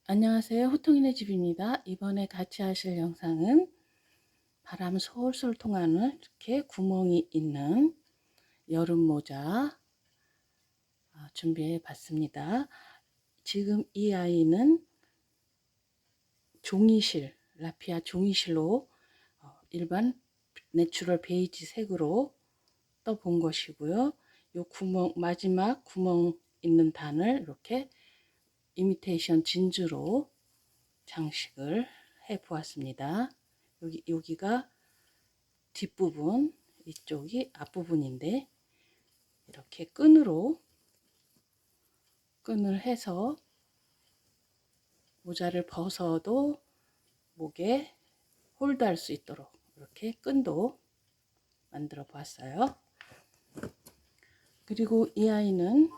안녕하세요. 호통이네 집입니다. 이번에 같이 하실 영상은 바람 솔솔 통하는 이렇게 구멍이 있는 여름 모자 준비해 봤습니다. 지금 이 아이는 종이실, 라피아 종이실로 일반 내추럴 베이지 색으로 떠본 것이고요. 요 구멍, 마지막 구멍 있는 단을 이렇게 이미테이션 진주로 장식을 해 보았습니다. 여기가 뒷부분, 이쪽이 앞부분인데 이렇게 끈을 해서 모자를 벗어도 목에 홀드할 수 있도록 이렇게 끈도 만들어 보았어요. 그리고 이 아이는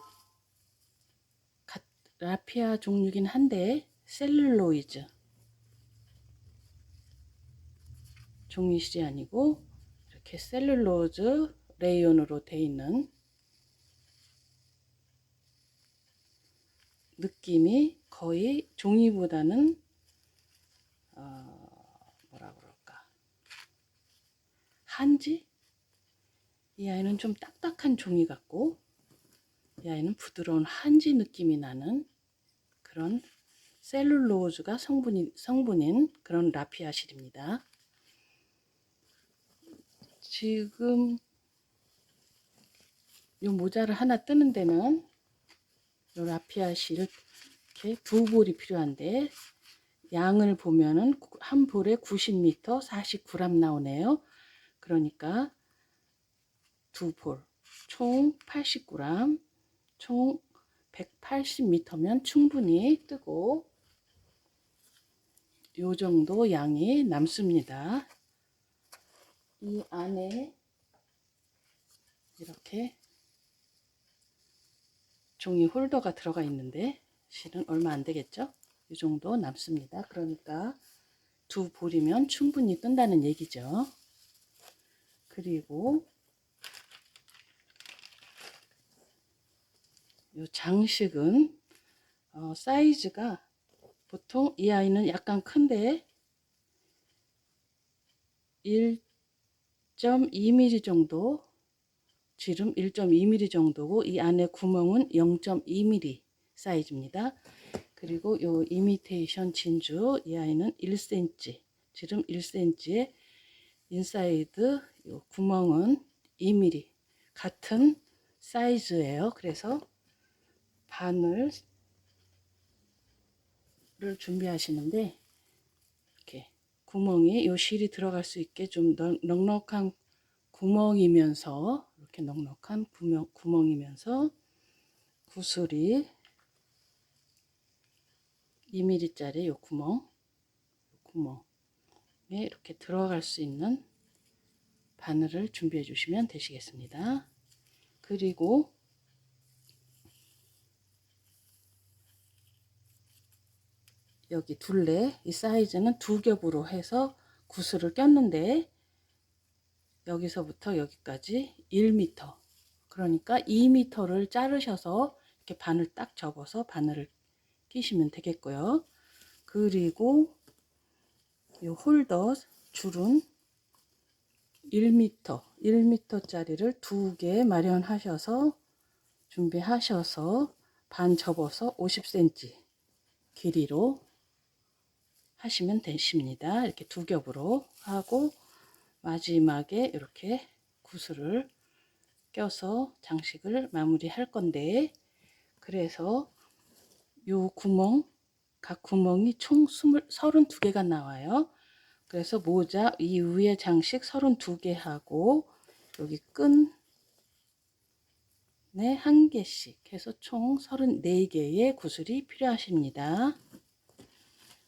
라피아 종류긴 한데 셀룰로이즈 종이실이 아니고 이렇게 셀룰로즈 레이온으로 되어 있는 느낌이 거의 종이보다는 뭐라 그럴까, 한지? 이 아이는 좀 딱딱한 종이 같고 이 아이는 부드러운 한지 느낌이 나는 그런 셀룰로즈가 성분인 그런 라피아 실입니다. 지금 이 모자를 하나 뜨는 데는 이 라피아 실 이렇게 두 볼이 필요한데 양을 보면은 한 볼에 90m 49g 나오네요. 그러니까 두 볼 총 89g 총 180m면 충분히 뜨고 요 정도 양이 남습니다. 이 안에 이렇게 종이 홀더가 들어가 있는데 실은 얼마 안 되겠죠? 이 정도 남습니다. 그러니까 두 볼이면 충분히 뜬다는 얘기죠. 그리고 이 장식은 사이즈가 보통 이 아이는 약간 큰데 1.2mm 정도, 지름 1.2mm 정도고 이 안에 구멍은 0.2mm 사이즈입니다. 그리고 이 이미테이션 진주, 이 아이는 1cm, 지름 1cm에 인사이드 요 구멍은 2mm 같은 사이즈예요. 그래서 바늘을 준비하시는데 이렇게 구멍이 요 실이 들어갈 수 있게 좀 넉넉한 구멍이면서 이렇게 넉넉한 구멍이면서 구슬이 2mm짜리 요 구멍에 이렇게 들어갈 수 있는 바늘을 준비해 주시면 되시겠습니다. 그리고 여기 둘레, 이 사이즈는 두 겹으로 해서 구슬을 꼈는데 여기서부터 여기까지 1m, 그러니까 2m를 자르셔서 이렇게 바늘 딱 접어서 바늘을 끼시면 되겠고요. 그리고 이 홀더 줄은 1m 짜리를 두 개 마련하셔서 준비하셔서 반 접어서 50cm 길이로 하시면 되십니다. 이렇게 두 겹으로 하고 마지막에 이렇게 구슬을 껴서 장식을 마무리할 건데, 그래서 요 구멍, 각 구멍이 총 32개가 나와요. 그래서 모자 이 위에 장식 32개 하고 여기 끈에 한 개씩 해서 총 34개의 구슬이 필요하십니다.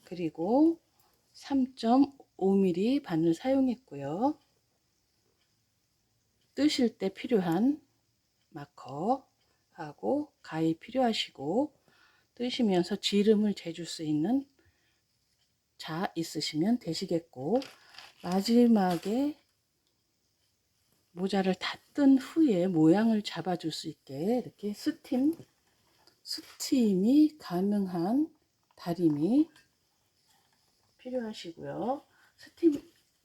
그리고 3.5mm 바늘 사용했고요. 뜨실 때 필요한 마커하고 가위 필요하시고 뜨시면서 지름을 재줄 수 있는 자 있으시면 되시겠고, 마지막에 모자를 다 뜬 후에 모양을 잡아줄 수 있게 이렇게 스팀이 가능한 다림이 필요하시고요.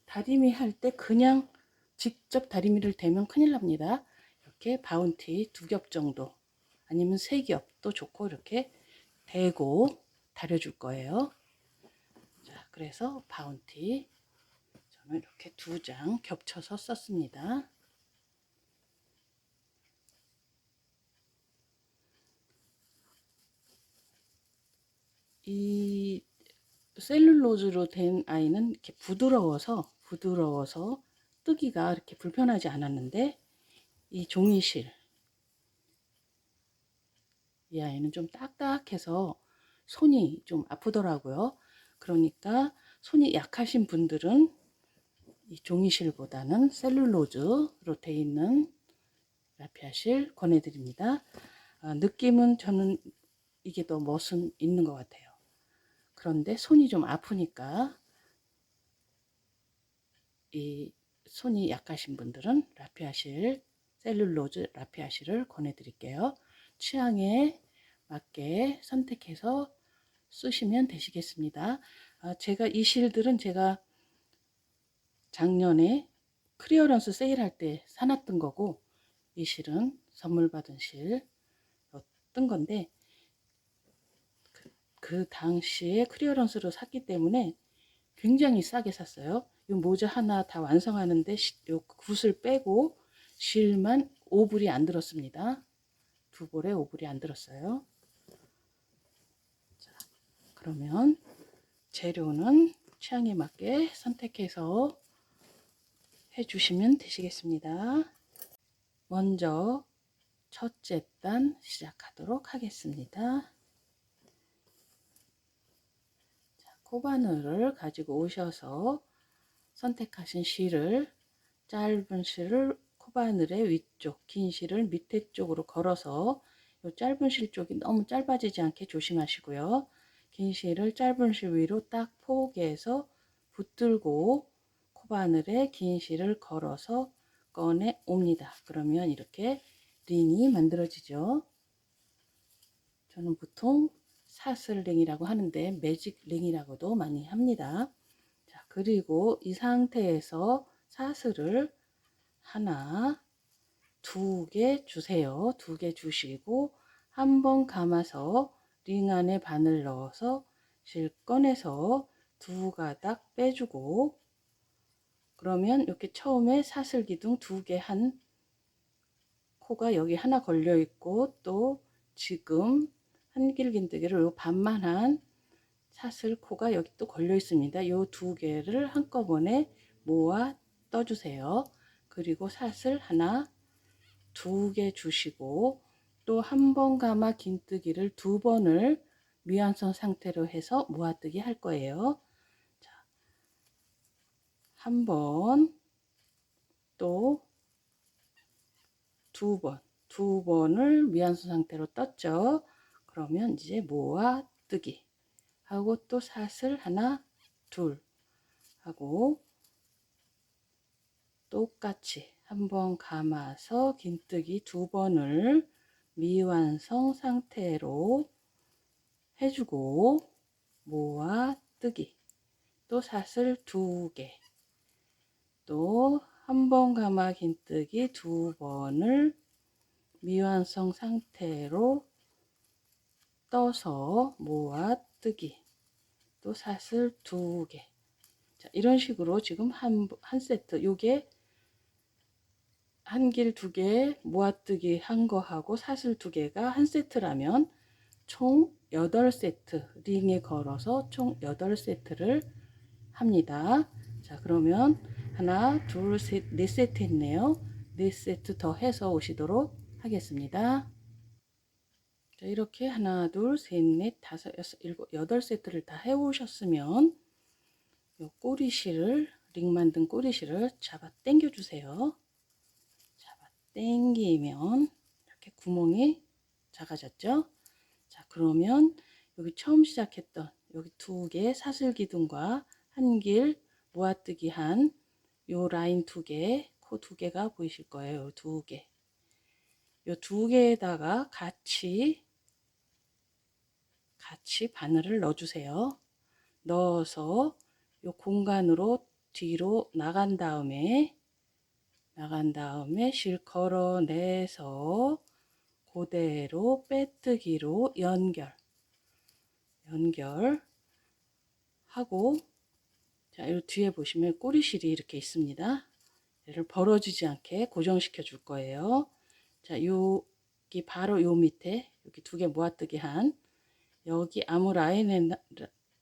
다림이 할 때 그냥 직접 다리미를 대면 큰일 납니다. 이렇게 바운티 2겹 정도 아니면 3겹도 좋고 이렇게 대고 다려줄 거예요. 자, 그래서 바운티 저는 이렇게 2장 겹쳐서 썼습니다. 이 셀룰로즈로 된 아이는 이렇게 부드러워서 뜨기가 이렇게 불편하지 않았는데, 이 종이실 이 아이는 좀 딱딱해서 손이 좀 아프더라고요. 그러니까 손이 약하신 분들은 이 종이실보다는 셀룰로즈로 되어 있는 라피아실 권해드립니다. 느낌은 저는 이게 더 멋은 있는 것 같아요. 그런데 손이 좀 아프니까 이 손이 약하신 분들은 라피아실, 셀룰로즈 라피아실을 권해드릴게요. 취향에 맞게 선택해서 쓰시면 되시겠습니다. 제가 이 실들은 제가 작년에 클리어런스 세일할 때 사놨던 거고, 이 실은 선물 받은 실 뜬 건데, 그 당시에 클리어런스로 샀기 때문에 굉장히 싸게 샀어요. 이 모자 하나 다 완성하는데 요 굿을 빼고 실만 5불이 안 들었습니다. 두 볼에 5불이 안 들었어요. 자, 그러면 재료는 취향에 맞게 선택해서 해주시면 되시겠습니다. 먼저 첫째 단 시작하도록 하겠습니다. 자, 코바늘을 가지고 오셔서 선택하신 실을, 짧은 실을 코바늘의 위쪽, 긴 실을 밑에 쪽으로 걸어서, 이 짧은 실 쪽이 너무 짧아지지 않게 조심하시고요. 긴 실을 짧은 실 위로 딱 포개서 붙들고 코바늘에 긴 실을 걸어서 꺼내 옵니다. 그러면 이렇게 링이 만들어지죠. 저는 보통 사슬링이라고 하는데 매직 링이라고도 많이 합니다. 자, 그리고 이 상태에서 사슬을 하나, 2개 주세요. 2개 주시고 한 번 감아서 링 안에 바늘 넣어서 실 꺼내서 2가닥 빼주고, 그러면 이렇게 처음에 사슬 기둥 2개 한 코가 여기 하나 걸려 있고, 또 지금 한길긴뜨기를 요 반만한 사슬 코가 여기 또 걸려 있습니다. 요 2개를 한꺼번에 모아 떠주세요. 그리고 사슬 하나, 2개 주시고 또 한 번 감아 긴뜨기를 2번을 미완성 상태로 해서 모아뜨기 할 거예요. 자, 한 번, 또 2번, 2번을 미완성 상태로 떴죠. 그러면 이제 모아뜨기 하고 또 사슬 하나, 둘 하고 똑같이 한번 감아서 긴뜨기 2번을 미완성 상태로 해주고 모아뜨기, 또 사슬 2개, 또 한번 감아 긴뜨기 2번을 미완성 상태로 떠서 모아뜨기, 또 사슬 2개. 자, 이런 식으로 지금 한 세트, 요게 한길 2개 모아뜨기 한 거하고 사슬 2개가 한 세트라면 총 8세트 링에 걸어서 총 8세트를 합니다. 자, 그러면 하나, 둘, 셋, 4세트 했네요. 4세트 더 해서 오시도록 하겠습니다. 자, 이렇게 하나, 둘, 셋, 넷, 다섯, 여섯, 일곱, 8세트를 다 해 오셨으면 요 꼬리실을, 링 만든 꼬리실을 잡아 당겨 주세요. 잡아 당기면 이렇게 구멍이 작아졌죠. 자, 그러면 여기 처음 시작했던 여기 두 개 사슬 기둥과 한 길 모아뜨기 한 요 라인 두 개, 코 두 개가 보이실 거예요. 요 두 개. 요 두 개에다가 같이 바늘을 넣어주세요. 넣어서 요 공간으로 뒤로 나간 다음에 실 걸어내서 그대로 빼뜨기로 연결하고, 자, 요 뒤에 보시면 꼬리실이 이렇게 있습니다. 얘를 벌어지지 않게 고정시켜 줄 거예요. 자, 여기 바로 요 밑에 여기 두 개 모아뜨기 한 여기 아무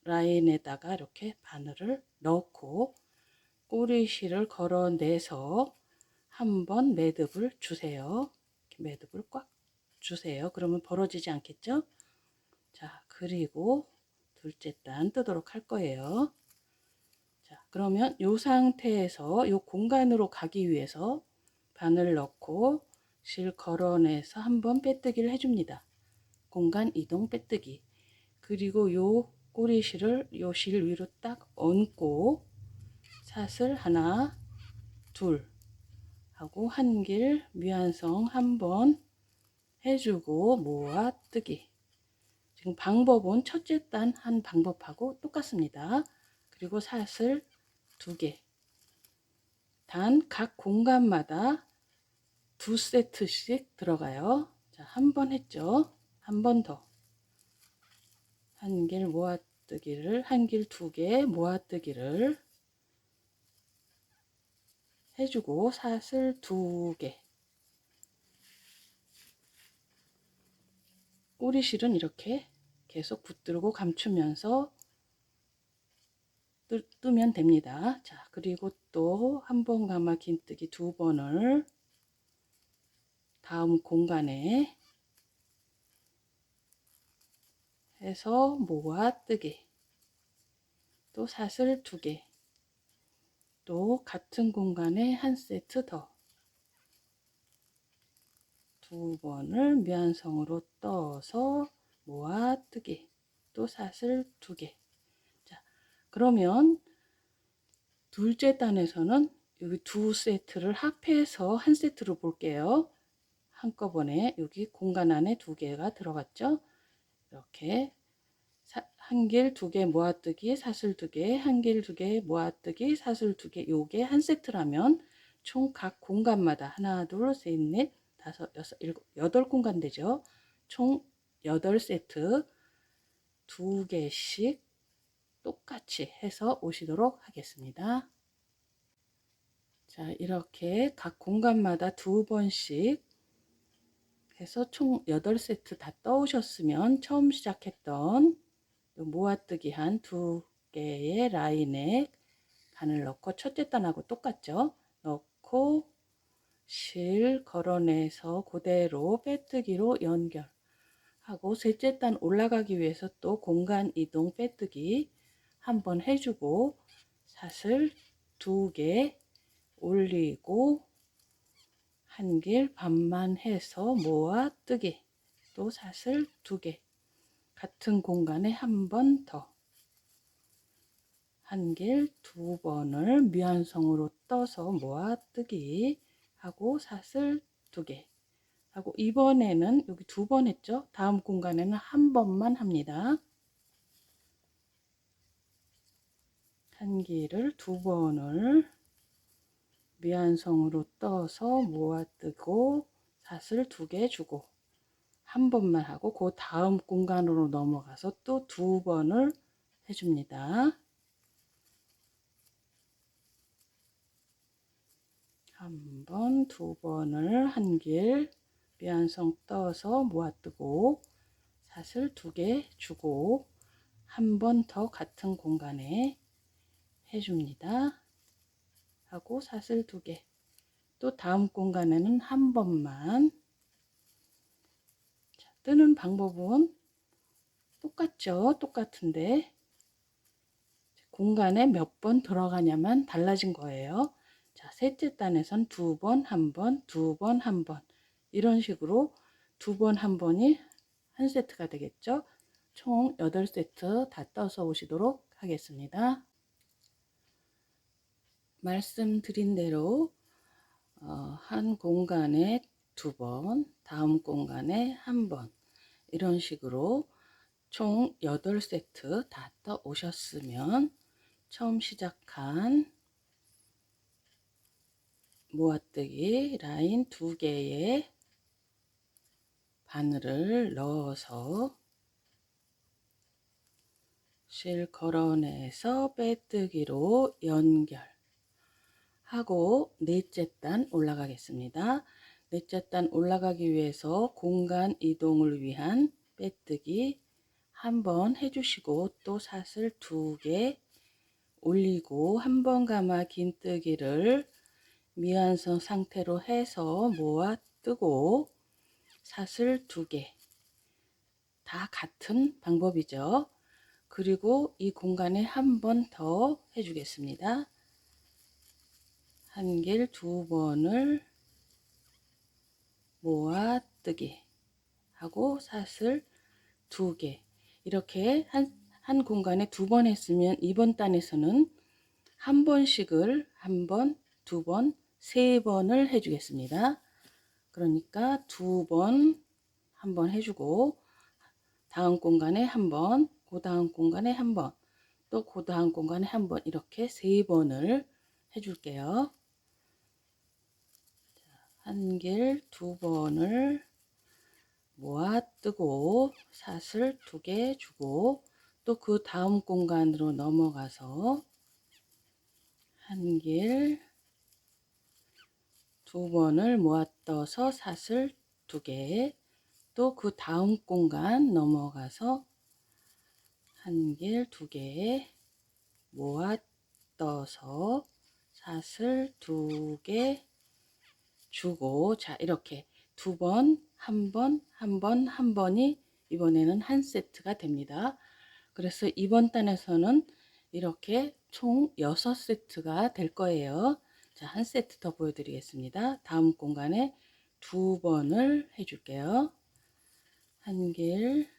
라인에다가 이렇게 바늘을 넣고 꼬리실을 걸어내서 한번 매듭을 주세요. 이렇게 매듭을 꽉 주세요. 그러면 벌어지지 않겠죠? 자, 그리고 둘째 단 뜨도록 할 거예요. 자, 그러면 이 상태에서 이 공간으로 가기 위해서 바늘 넣고 실 걸어내서 한번 빼뜨기를 해줍니다. 공간 이동 빼뜨기. 그리고 요 꼬리실을 요 실 위로 딱 얹고 사슬 하나, 둘 하고 한 길 미완성 한번 해주고 모아뜨기. 지금 방법은 첫째 단 한 방법하고 똑같습니다. 그리고 사슬 두 개. 단 각 공간마다 두 세트씩 들어가요. 자, 한 번 했죠. 한 번 더. 한 길 모아뜨기를, 한 길 두 개 모아뜨기를 해주고 사슬 두 개. 꼬리실은 이렇게 계속 붙들고 감추면서 뜨면 됩니다. 자, 그리고 또 한 번 감아 긴뜨기 두 번을 다음 공간에 해서 모아뜨기, 또 사슬 두 개, 또 같은 공간에 한 세트 더, 두 번을 미완성으로 떠서 모아뜨기, 또 사슬 두 개. 자, 그러면 둘째 단에서는 여기 두 세트를 합해서 한 세트로 볼게요. 한꺼번에 여기 공간 안에 두 개가 들어갔죠. 이렇게 한 길 두 개 모아뜨기 사슬 두 개, 한 길 두 개 모아뜨기 사슬 두 개, 요게 한 세트라면 총 각 공간마다 하나 둘 셋 넷 다섯 여섯 일곱 여덟 공간 되죠. 총 8세트 두 개씩 똑같이 해서 오시도록 하겠습니다. 자, 이렇게 각 공간마다 두 번씩 해서 총 8세트 다 떠오셨으면 처음 시작했던 모아뜨기 한 두 개의 라인에 바늘 넣고 첫째 단하고 똑같죠? 넣고 실 걸어내서 그대로 빼뜨기로 연결하고 셋째 단 올라가기 위해서 또 공간 이동 빼뜨기 한번 해주고 사슬 두 개 올리고 한 길 반만 해서 모아뜨기, 또 사슬 두 개 같은 공간에 한 번 더, 한 길 두 번을 미완성으로 떠서 모아뜨기 하고 사슬 두 개 하고, 이번에는 여기 두 번 했죠. 다음 공간에는 한 번만 합니다. 한 길을 두 번을 미완성으로 떠서 모아뜨고 사슬 두 개 주고 한 번만 하고 그 다음 공간으로 넘어가서 또 두 번을 해줍니다. 한 번, 두 번을 한 길 미완성 떠서 모아뜨고 사슬 두 개 주고 한 번 더 같은 공간에 해줍니다. 하고 사슬 두 개, 또 다음 공간에는 한 번만. 자, 뜨는 방법은 똑같죠. 똑같은데 공간에 몇 번 들어가냐만 달라진 거예요. 자, 셋째 단에선 두 번, 한 번, 두 번, 한 번, 이런 식으로 두 번, 한 번이 한 세트가 되겠죠. 총 8세트 다 떠서 오시도록 하겠습니다. 말씀드린 대로 한 공간에 2번, 다음 공간에 1번, 이런 식으로 총 8세트 다 떠 오셨으면 처음 시작한 모아뜨기 라인 2개에 바늘을 넣어서 실 걸어내서 빼뜨기로 연결하고 넷째 단 올라가겠습니다. 넷째 단 올라가기 위해서 공간 이동을 위한 빼뜨기 한번 해주시고 또 사슬 2개 올리고 한 번 감아 긴뜨기를 미완성 상태로 해서 모아 뜨고 사슬 2개 다 같은 방법이죠. 그리고 이 공간에 한 번 더 해주겠습니다. 한길 2번을 모아 뜨기 하고 사슬 2개 이렇게 한 공간에 2번 했으면 이번 단에서는 한 번씩을 한 번, 2번, 3번을 해주겠습니다. 그러니까 2번 한 번 해주고 다음 공간에 한 번, 그 다음 공간에 한 번, 또 그 다음 공간에 한 번 이렇게 3번을 해줄게요. 한길 2번을 모아 뜨고 사슬 2개 주고 또 그 다음 공간으로 넘어가서 한길 2번을 모아 떠서 사슬 2개 또 그 다음 공간 넘어가서 한길 2개 모아 떠서 사슬 2개 주고 자 이렇게 2번, 한 번, 한 번, 한 번이 이번에는 한 세트가 됩니다. 그래서 이번 단에서는 이렇게 총 6세트가 될 거예요. 자, 한 세트 더 보여드리겠습니다. 다음 공간에 2번을 해줄게요. 한길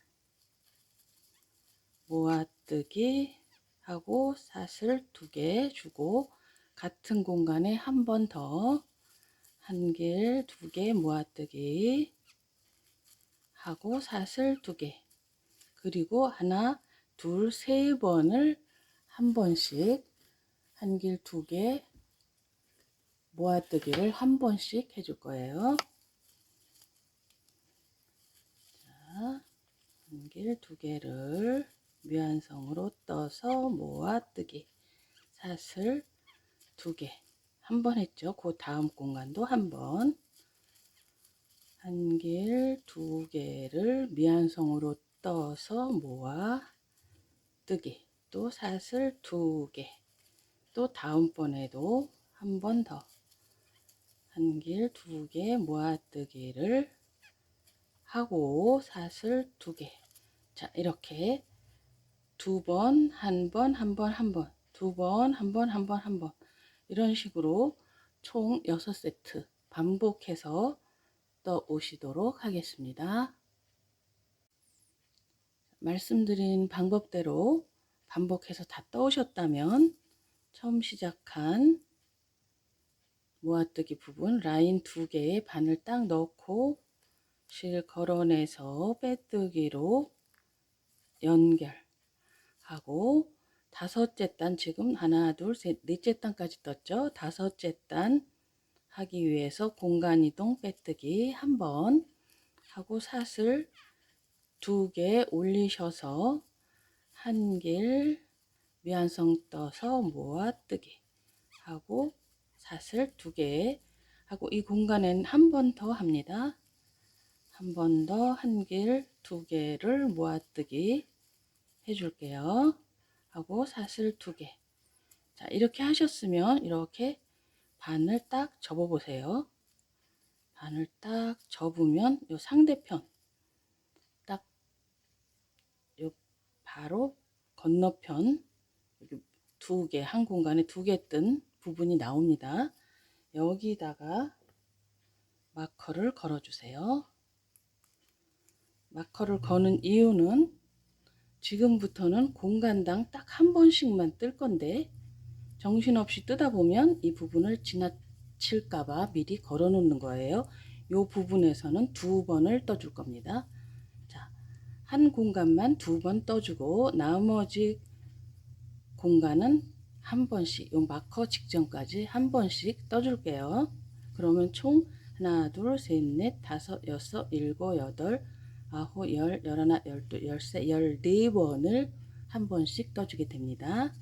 모아뜨기 하고 사슬 2개 주고 같은 공간에 한 번 더 한길 2개 모아뜨기 하고 사슬 2개 그리고 하나 둘 세 번을 한 번씩 한길 2개 모아뜨기를 한 번씩 해줄 거예요. 자, 한길 2개를 미완성으로 떠서 모아뜨기 사슬 2개 한 번 했죠. 그 다음 공간도 한 번 한길 2개를 미완성으로 떠서 모아 뜨기 또 사슬 2개 또 다음번에도 한 번 더 한길 2개 모아뜨기를 하고 사슬 2개 자 이렇게 2번 한 번 한 번 한 번 2번 한 번 한 번 한 번 이런 식으로 총 6세트 반복해서 떠 오시도록 하겠습니다. 말씀드린 방법대로 반복해서 다 떠오셨다면 처음 시작한 모아뜨기 부분 라인 2개에 바늘 딱 넣고 실 걸어내서 빼뜨기로 연결하고 다섯째 단 지금 하나 둘 셋 넷째 단까지 떴죠. 다섯째 단 하기 위해서 공간 이동 빼뜨기 한번 하고 사슬 2개 올리셔서 한길 미완성 떠서 모아뜨기 하고 사슬 2개 하고 이 공간엔 한 번 더 합니다. 한 번 더 한길 2개를 모아뜨기 해줄게요. 하고 사슬 2개 자 이렇게 하셨으면 이렇게 반을 딱 접어 보세요. 반을 딱 접으면 요 상대편 딱 요 바로 건너편 여기 2개 한 공간에 2개 뜬 부분이 나옵니다. 여기다가 마커를 걸어 주세요. 마커를 거는 이유는 지금부터는 공간당 딱 한 번씩만 뜰 건데 정신없이 뜨다 보면 이 부분을 지나칠까봐 미리 걸어 놓는 거예요. 이 부분에서는 두 번을 떠줄 겁니다. 자, 한 공간만 두 번 떠주고 나머지 공간은 한 번씩, 요 마커 직전까지 한 번씩 떠줄게요. 그러면 총 하나, 둘, 셋, 넷, 다섯, 여섯, 일곱, 여덟, 아홉, 열, 열하나, 열둘, 열세, 열네 번을 한 번씩 떠주게 됩니다.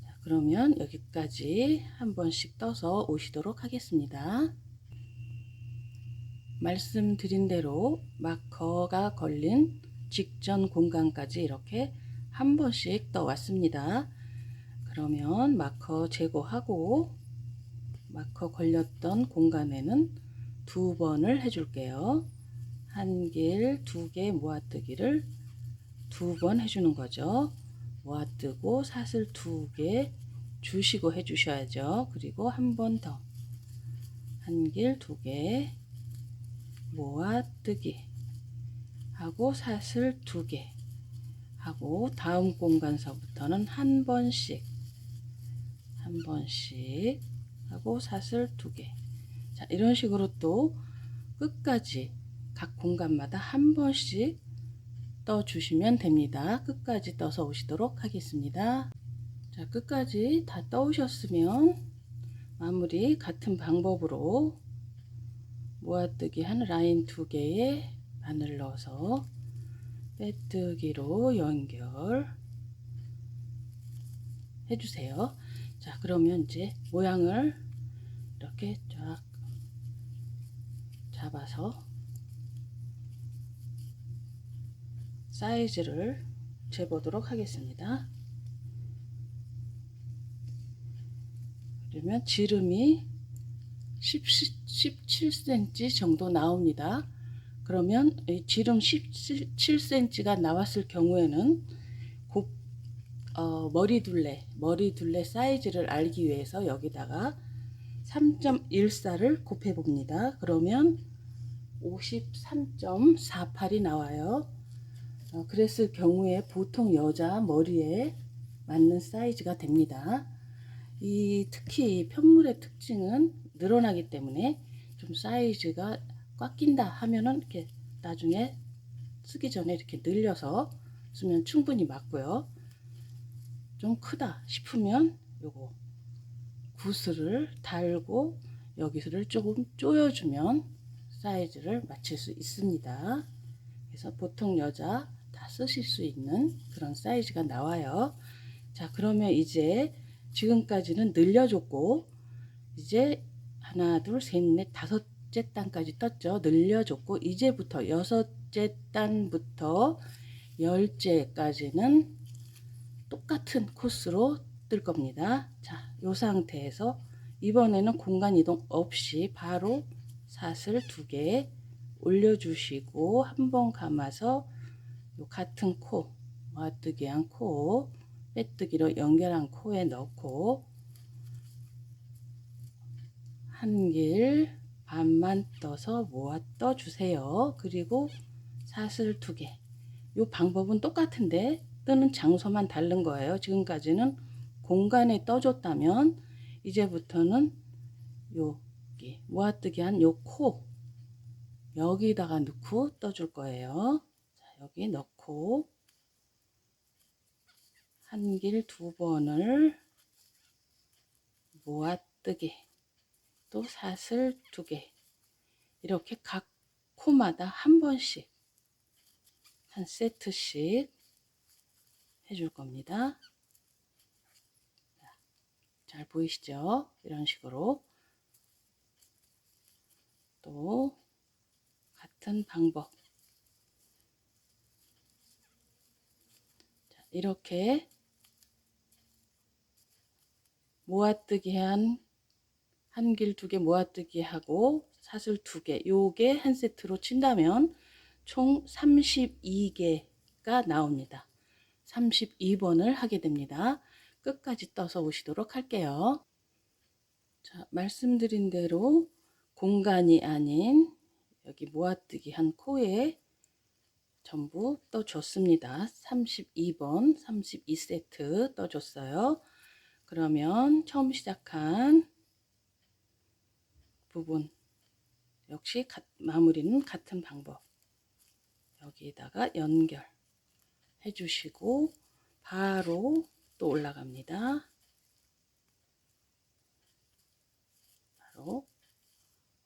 자, 그러면 여기까지 한 번씩 떠서 오시도록 하겠습니다. 말씀드린 대로 마커가 걸린 직전 공간까지 이렇게 한 번씩 떠 왔습니다. 그러면 마커 제거하고 마커 걸렸던 공간에는 두 번을 해줄게요. 한 길, 두 개 모아뜨기를 두 번 해주는 거죠. 모아뜨고 사슬 두 개 주시고 해주셔야죠. 그리고 한 번 더. 한 길, 두 개 모아뜨기 하고 사슬 두 개 하고 다음 공간서부터는 한 번씩 하고 사슬 두 개. 자, 이런 식으로 또 끝까지 각 공간마다 한 번씩 떠 주시면 됩니다. 끝까지 떠서 오시도록 하겠습니다. 자, 끝까지 다 떠오셨으면 마무리 같은 방법으로 모아뜨기 한 라인 두 개에 바늘 넣어서 빼뜨기로 연결 해주세요. 자, 그러면 이제 모양을 이렇게 쫙 잡아서 사이즈를 재보도록 하겠습니다. 그러면 지름이 17cm 정도 나옵니다. 그러면 이 지름 17cm가 나왔을 경우에는 머리둘레 사이즈를 알기 위해서 여기다가 3.14를 곱해 봅니다. 그러면 53.48이 나와요. 그랬을 경우에 보통 여자 머리에 맞는 사이즈가 됩니다. 특히 편물의 특징은 늘어나기 때문에 좀 사이즈가 꽉 낀다 하면은 이렇게 나중에 쓰기 전에 이렇게 늘려서 쓰면 충분히 맞고요. 좀 크다 싶으면 요거 구슬을 달고 여기서를 조금 조여주면 사이즈를 맞출 수 있습니다. 그래서 보통 여자 다 쓰실 수 있는 그런 사이즈가 나와요. 자, 그러면 이제 지금까지는 늘려줬고 이제 하나, 둘, 셋, 넷, 다섯째 단까지 떴죠. 늘려줬고 이제부터 여섯째 단부터 열째까지는 똑같은 코스로 뜰 겁니다. 자, 이 상태에서 이번에는 공간 이동 없이 바로 사슬 두 개 올려주시고 한번 감아서 요 같은 코, 모아뜨기한 코, 빼뜨기로 연결한 코에 넣고 한 길 반만 떠서 모아 떠주세요. 그리고 사슬 두 개. 요 방법은 똑같은데 뜨는 장소만 다른 거예요. 지금까지는 공간에 떠줬다면 이제부터는 여기 모아뜨기 한 요 코 여기다가 넣고 떠줄 거예요. 자, 여기 넣고 한 길 두 번을 모아뜨기 또 사슬 두 개 이렇게 각 코마다 한 번씩 한 세트씩 해줄 겁니다. 잘 보이시죠? 이런 식으로 또 같은 방법 자, 이렇게 모아뜨기 한 길 두 개 모아뜨기 하고 사슬 두 개 요게 한 세트로 친다면 총 32개가 나옵니다. 32번을 하게 됩니다. 끝까지 떠서 오시도록 할게요. 자, 말씀드린 대로 공간이 아닌 여기 모아뜨기 한 코에 전부 떠줬습니다. 32번 32세트 떠줬어요. 그러면 처음 시작한 부분 역시 마무리는 같은 방법, 여기다가 연결 해주시고 바로 또 올라갑니다. 바로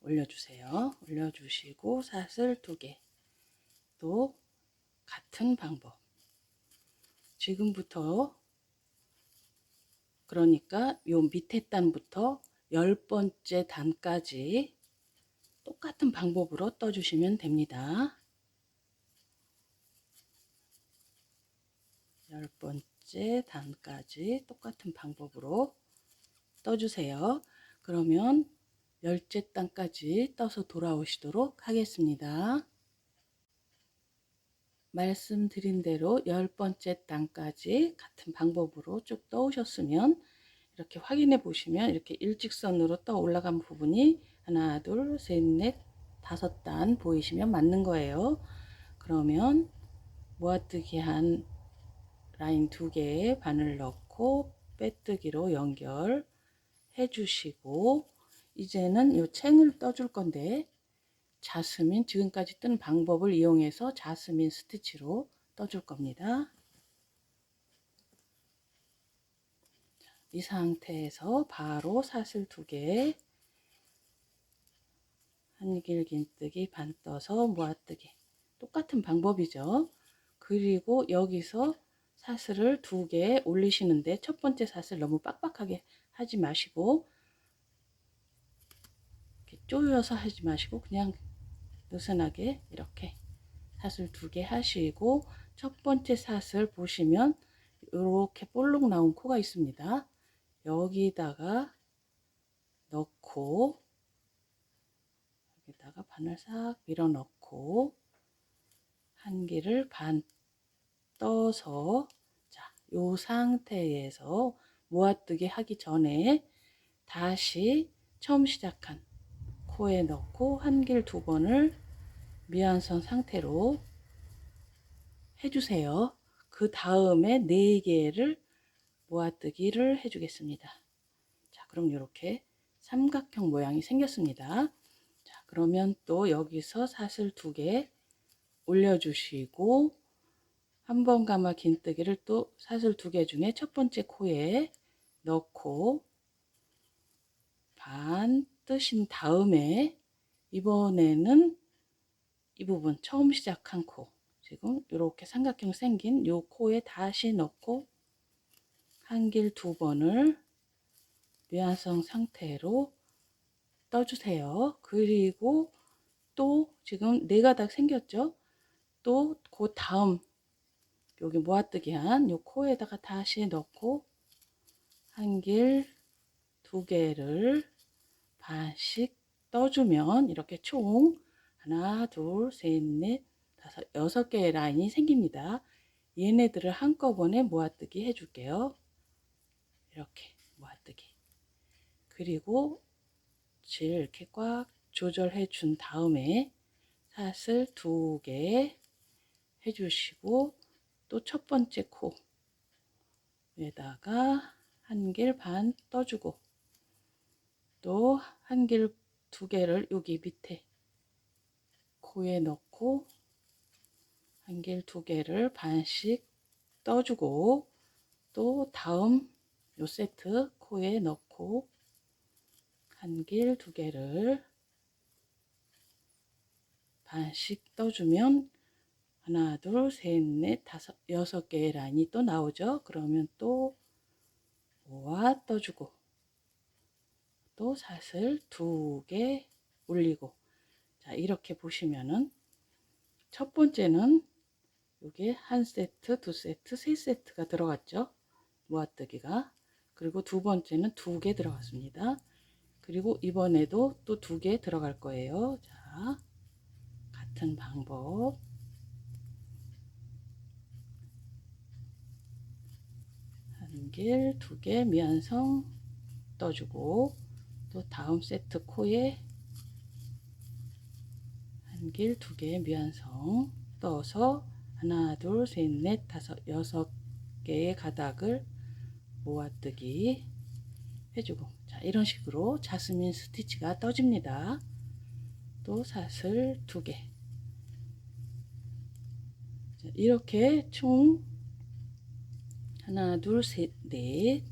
올려주세요. 올려주시고 사슬 2개, 또 같은 방법. 지금부터 그러니까 요 밑에 단부터 10번째 단까지 똑같은 방법으로 떠주시면 됩니다. 10번째 단까지 똑같은 방법으로 떠주세요. 그러면 10째 단까지 떠서 돌아오시도록 하겠습니다. 말씀드린 대로 10번째 단까지 같은 방법으로 쭉 떠오셨으면 이렇게 확인해 보시면 이렇게 일직선으로 떠 올라간 부분이 하나, 둘, 셋, 넷, 5단 보이시면 맞는 거예요. 그러면 모아뜨기 한 라인 2개에 바늘 넣고 빼뜨기로 연결 해주시고, 이제는 이 챙을 떠줄 건데 자스민, 지금까지 뜬 방법을 이용해서 자스민 스티치로 떠줄 겁니다. 이 상태에서 바로 사슬 2개, 한길긴뜨기, 반 떠서 모아뜨기, 똑같은 방법이죠. 그리고 여기서 사슬을 2개 올리시는데 첫 번째 사슬 너무 빡빡하게 하지 마시고, 이렇게 조여서 하지 마시고 그냥 느슨하게 이렇게 사슬 2개 하시고, 첫 번째 사슬 보시면 이렇게 볼록 나온 코가 있습니다. 여기다가 넣고 여기다가 바늘 싹 밀어 넣고 한길을 반 떠서, 자, 요 상태에서 모아뜨기 하기 전에 다시 처음 시작한 코에 넣고 한길 2번을 미완성 상태로 해주세요. 그 다음에 4개를 모아뜨기를 해주겠습니다. 자, 그럼 이렇게 삼각형 모양이 생겼습니다. 자, 그러면 또 여기서 사슬 2개 올려주시고, 한 번 감아 긴뜨기를 또 사슬 2개 중에 첫 번째 코에 넣고 반 뜨신 다음에 이번에는 이 부분 처음 시작한 코, 지금 이렇게 삼각형 생긴 요 코에 다시 넣고 한길 2번을 미완성 상태로 떠주세요. 그리고 또 지금 4가닥 생겼죠? 또 그 다음 여기 모아뜨기 한 요 코에다가 다시 넣고 한길 2개를 반씩 떠주면 이렇게 총 하나, 둘, 셋, 넷, 5, 6개의 라인이 생깁니다. 얘네들을 한꺼번에 모아뜨기 해줄게요. 이렇게 모아뜨기. 그리고 질 이렇게 꽉 조절해 준 다음에 사슬 2개 해주시고, 또 첫 번째 코에다가 한길 반 떠주고, 또 한길 2개를 여기 밑에 코에 넣고 한길 2개를 반씩 떠주고, 또 다음 요 세트 코에 넣고 한길 2개를 반씩 떠주면 하나, 둘, 셋, 넷, 5, 6개의 라인이 또 나오죠. 그러면 또 모아 떠주고, 또 사슬 2개 올리고. 자, 이렇게 보시면은 첫 번째는 여기 한 세트, 2세트, 3세트가 들어갔죠. 모아뜨기가. 그리고 두 번째는 2개 들어갔습니다. 그리고 이번에도 또 2개 들어갈 거예요. 자, 같은 방법. 한길 2개 미완성 떠주고, 또 다음 세트 코에 한길 2개 미완성 떠서 하나, 둘, 셋, 넷, 다섯, 여섯 개의 가닥을 모아뜨기 해주고, 자, 이런 식으로 자스민 스티치가 떠집니다. 또 사슬 2개. 자, 이렇게 총 하나, 둘, 셋, 넷,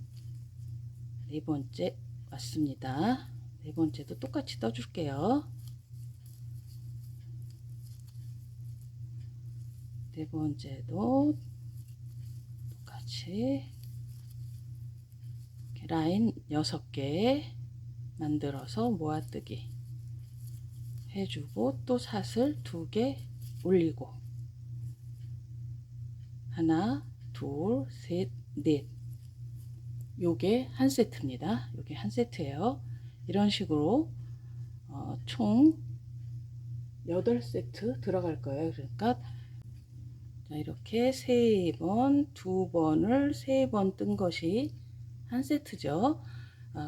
네 번째 왔습니다. 네 번째도 똑같이 떠줄게요. 네 번째도 똑같이 라인 6개 만들어서 모아뜨기 해주고, 또 사슬 2개 올리고, 하나, 둘, 셋, 넷. 요게 한 세트입니다. 요게 한 세트예요. 이런 식으로 총 8세트 들어갈 거예요. 그러니까 자, 이렇게 3번, 2번을 3번 뜬 것이 한 세트죠.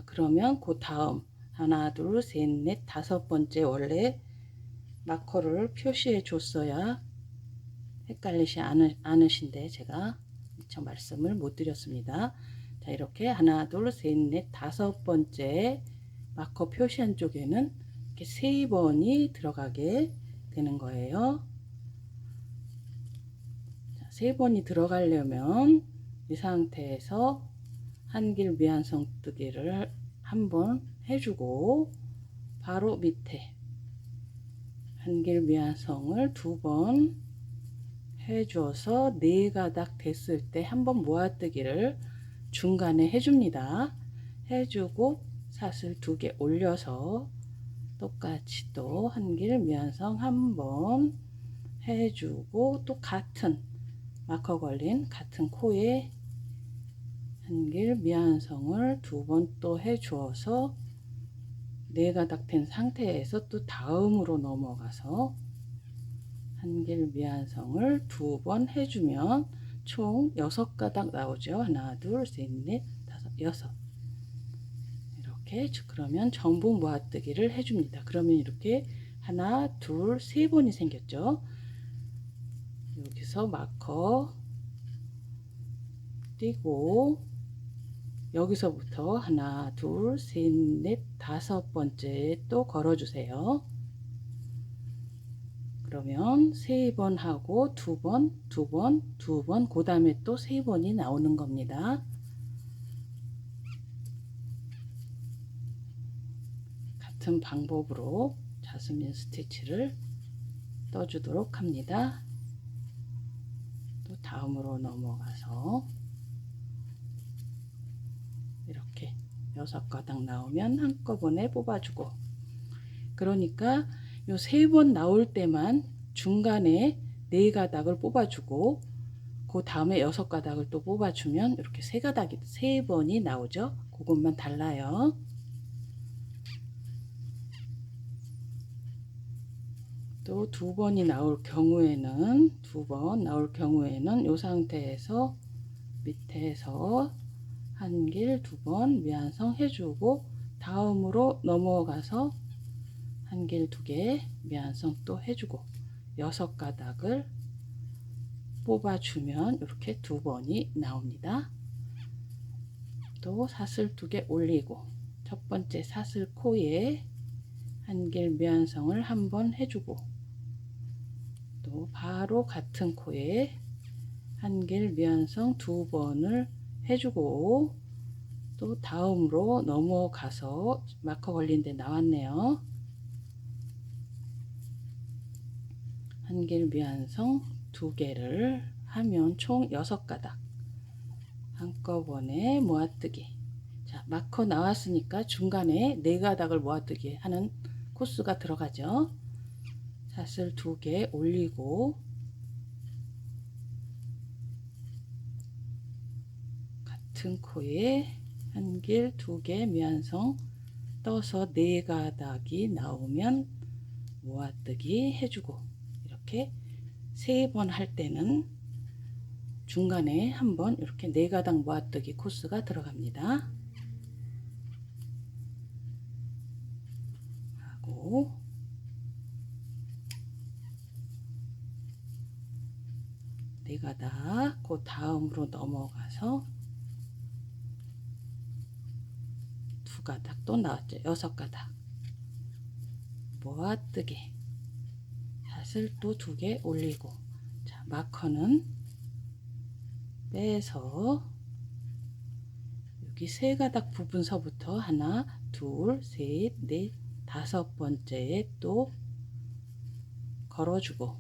그러면 그 다음 하나, 둘, 셋, 넷, 다섯 번째 원래 마커를 표시해 줬어야 헷갈리지 않으신데 제가 미처 말씀을 못 드렸습니다. 자, 이렇게 하나, 둘, 셋, 넷, 다섯 번째 마커 표시한 쪽에는 이렇게 3번이 들어가게 되는 거예요. 자, 3번이 들어가려면 이 상태에서 한길 미완성 뜨기를 한번 해주고, 바로 밑에 한길 미완성을 2번 해줘서 4가닥 됐을 때 한번 모아뜨기를 중간에 해줍니다. 해주고 사슬 2개 올려서 똑같이 또 한길 미완성 한번 해주고, 또 같은 마커 걸린 같은 코에 한길 미완성을 2번 또 해주어서 4가닥 된 상태에서 또 다음으로 넘어가서 한길 미완성을 2번 해주면 총 6가닥 나오죠. 하나, 둘, 셋, 넷, 다섯, 여섯. 이렇게, 그러면 전부 모아뜨기를 해줍니다. 그러면 이렇게 하나, 둘, 3번이 생겼죠. 여기서 마커 띄고, 여기서부터 하나, 둘, 셋, 넷, 다섯 번째 또 걸어주세요. 그러면 3번 하고 2번, 2번, 2번, 그 다음에 또 3번이 나오는 겁니다. 같은 방법으로 자스민 스티치를 떠주도록 합니다. 또 다음으로 넘어가서 이렇게 6가닥 나오면 한꺼번에 뽑아주고, 그러니까 요 3번 나올 때만 중간에 4가닥을 뽑아주고, 그 다음에 6가닥을 또 뽑아주면 이렇게 3가닥이 3번이 나오죠. 그것만 달라요. 또 2번이 나올 경우에는, 2번 나올 경우에는 이 상태에서 밑에서 한길 2번 미완성 해주고, 다음으로 넘어가서 한길 2개 미완성 또 해주고 6가닥을 뽑아주면 이렇게 2번이 나옵니다. 또 사슬 2개 올리고, 첫 번째 사슬 코에 한길 미완성을 한번 해주고, 또 바로 같은 코에 한길 미완성 2번을 해주고, 또 다음으로 넘어가서 마커 걸린 데 나왔네요. 한길 미완성 2개를 하면 총 6가닥 한꺼번에 모아뜨기. 자, 마커 나왔으니까 중간에 4가닥을 모아뜨기 하는 코스가 들어가죠. 사슬 2개 올리고, 같은 코에 한길 2개 미완성 떠서 4가닥이 나오면 모아뜨기 해주고, 이렇게 3번 할 때는 중간에 한번 이렇게 4가닥 모아뜨기 코스가 들어갑니다. 하고, 4가닥, 그 다음으로 넘어가서 2가닥 또 나왔죠. 6가닥 모아뜨기, 샷을 또 2개 올리고, 자, 마커는 빼서 여기 3가닥 부분서부터 하나, 둘, 셋, 넷, 5번째에 또 걸어주고,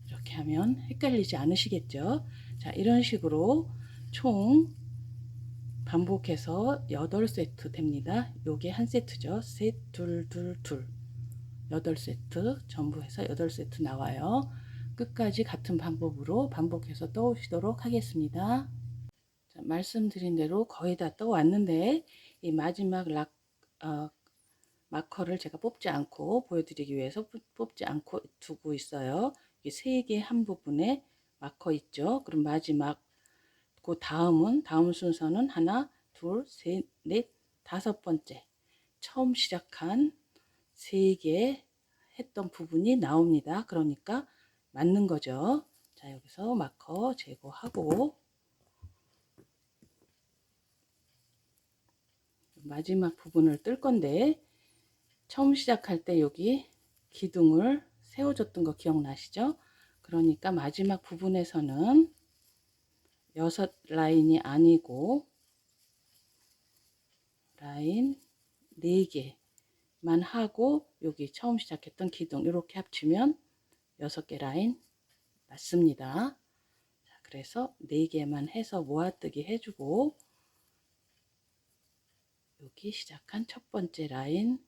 이렇게 하면 헷갈리지 않으시겠죠? 자, 이런 식으로 총 반복해서 8세트 됩니다. 요게 한 세트죠. 셋, 둘, 둘, 둘. 8세트 전부 해서 8세트 나와요. 끝까지 같은 방법으로 반복해서 떠오시도록 하겠습니다. 자, 말씀드린 대로 거의 다 떠왔는데 이 마지막 마커를 제가 뽑지 않고 보여드리기 위해서 뽑지 않고 두고 있어요. 이 3개 한 부분에 마커 있죠. 그럼 마지막 그 다음 순서는 하나, 둘, 셋, 넷, 5번째 처음 시작한 3개 했던 부분이 나옵니다. 그러니까 맞는 거죠. 자, 여기서 마커 제거하고 마지막 부분을 뜰 건데, 처음 시작할 때 여기 기둥을 세워줬던 거 기억나시죠? 그러니까 마지막 부분에서는 6라인이 아니고 라인 4개만 하고 여기 처음 시작했던 기둥 이렇게 합치면 6개 라인 맞습니다. 자, 그래서 4개만 해서 모아뜨기 해주고, 여기 시작한 첫 번째 라인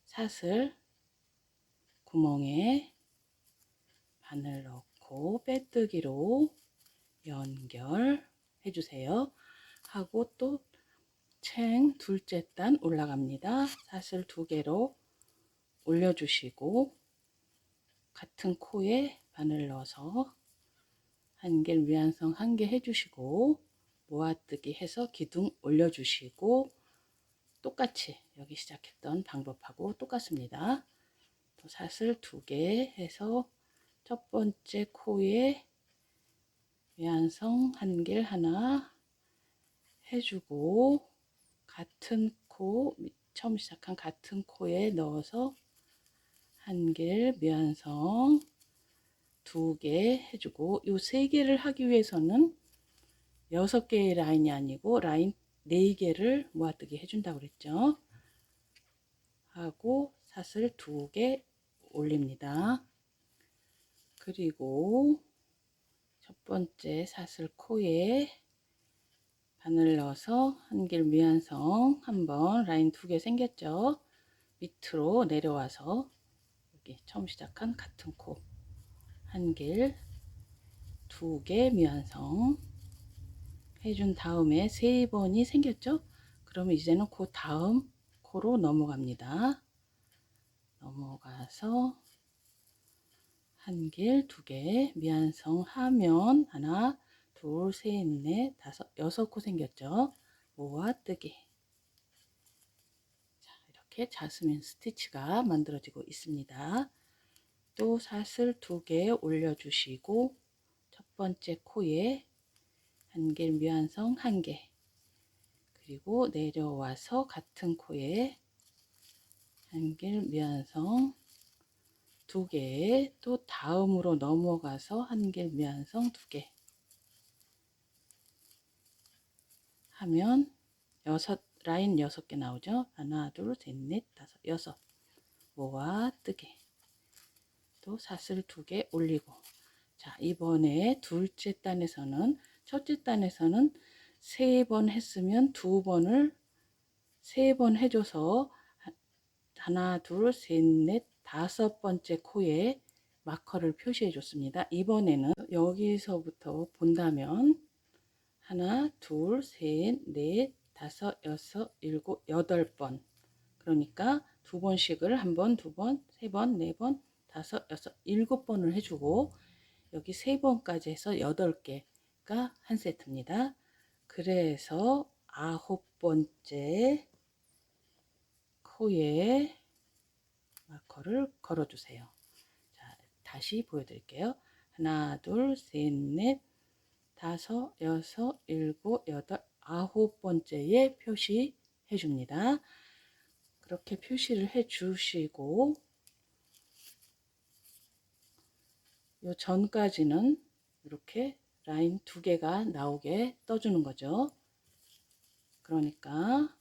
샷을 구멍에 바늘 넣고 빼뜨기로 연결해 주세요. 하고 또 챙 둘째 단 올라갑니다. 샷을 2개로 올려주시고 같은 코에 바늘 넣어서 한길 미완성 1개 해주시고 모아뜨기 해서 기둥 올려주시고, 똑같이 여기 시작했던 방법하고 똑같습니다. 또 샷을 2개 해서 첫 번째 코에 미완성 한길 하나 해주고, 같은 코 처음 시작한 같은 코에 넣어서 한길 미완성 2개 해주고, 요 3개를 하기 위해서는 6개의 라인이 아니고 라인 4개를 모아뜨기 해준다고 그랬죠. 하고 샷을 2개 올립니다. 그리고 첫 번째 샷을 코에 바늘 넣어서 한길 미완성 한번, 라인 2개 생겼죠. 밑으로 내려와서 여기 처음 시작한 같은 코 한길 2개 미완성 해준 다음에 3번이 생겼죠. 그러면 이제는 그 다음 코로 넘어갑니다. 넘어가서 한길 2개 미완성 하면 하나, 둘, 셋, 넷, 5, 6코 생겼죠. 모아뜨기. 자, 이렇게 자스민 스티치가 만들어지고 있습니다. 또 샷을 2개 올려주시고 첫 번째 코에 한길 미완성 1개, 그리고 내려와서 같은 코에 한길 미완성 2개, 또 다음으로 넘어가서 한길 미완성 2개 하면 라인 6개 나오죠. 하나, 둘, 셋, 넷, 5, 6 모아뜨기. 또 샷을 2개 올리고, 자, 이번에 둘째 단에서는, 첫째 단에서는 3번 했으면 2번을 3번 해줘서 하나, 둘, 셋, 넷, 5번째 코에 마커를 표시해 줬습니다. 이번에는 여기서부터 본다면 하나, 둘, 셋, 넷, 5, 6, 7, 8번. 그러니까 2번씩을 한 번, 2번, 3번, 4번, 5, 6, 7번을 해주고, 여기 3번까지 해서 8개가 한 세트입니다. 그래서 9번째 코에 마커를 걸어주세요. 자, 다시 보여드릴게요. 하나, 둘, 셋, 넷, 다섯, 여섯, 일곱, 여덟, 아홉 번째에 표시해 줍니다. 그렇게 표시를 해 주시고 요 전까지는 이렇게 라인 두 개가 나오게 떠주는 거죠. 그러니까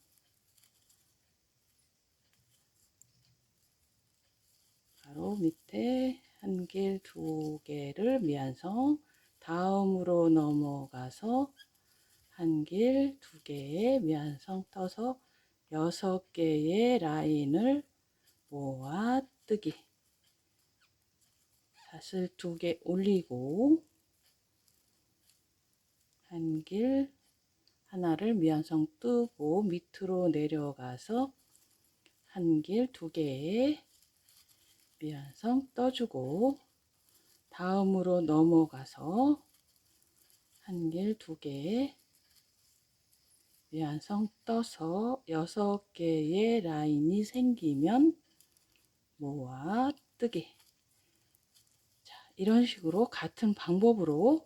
바로 밑에 한 길, 두 개를 미완성, 다음으로 넘어가서 한 길, 두 개의 미완성 떠서 6개의 라인을 모아 뜨기. 사슬 2개 올리고 한 길 하나를 미완성 뜨고 밑으로 내려가서 한 길, 두 개의 미완성 떠주고 다음으로 넘어가서 한 길, 두 개의 미완성 떠서 6개의 라인이 생기면 모아 뜨기. 자, 이런 식으로 같은 방법으로